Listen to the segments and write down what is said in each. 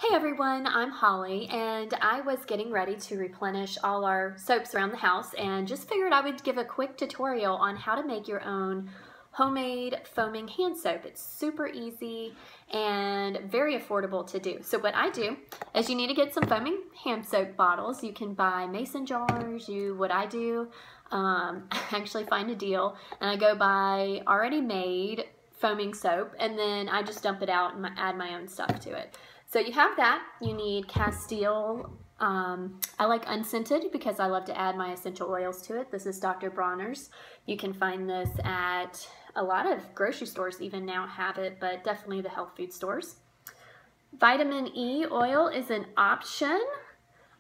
Hey everyone, I'm Holly, and I was getting ready to replenish all our soaps around the house and just figured I would give a quick tutorial on how to make your own homemade foaming hand soap. It's super easy and very affordable to do. So what I do is you need to get some foaming hand soap bottles. You can buy mason jars. What I do, I actually find a deal and I go buy already made foaming soap and then I just dump it out and add my own stuff to it. So you have that. You need Castile. I like unscented because I love to add my essential oils to it. This is Dr. Bronner's. You can find this at a lot of grocery stores even now have it, but definitely the health food stores. Vitamin E oil is an option.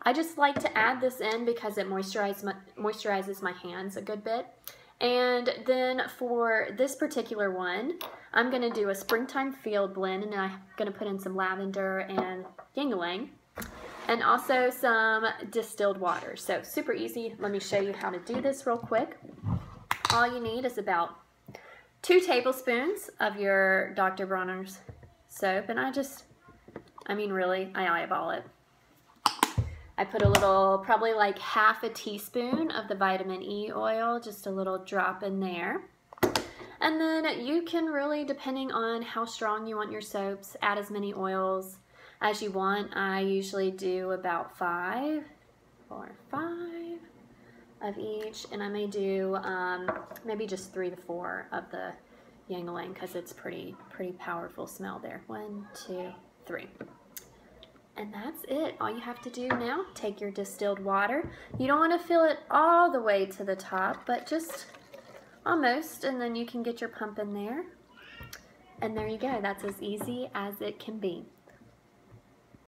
I just like to add this in because it moisturizes my hands a good bit. And then for this particular one, I'm going to do a springtime field blend, and I'm going to put in some lavender and ylang-ylang, and also some distilled water. So super easy. Let me show you how to do this real quick. All you need is about 2 tablespoons of your Dr. Bronner's soap, and I mean really, I eyeball it. I put a little, probably like half a teaspoon of the vitamin E oil, just a little drop in there. And then you can really, depending on how strong you want your soaps, add as many oils as you want. I usually do about 5 or 5 of each, and I may do maybe just 3 to 4 of the ylang-ylang because it's pretty powerful smell there. 1, 2, 3. And that's it. All you have to do now, take your distilled water. You don't want to fill it all the way to the top, but just almost, and then you can get your pump in there. And there you go. That's as easy as it can be.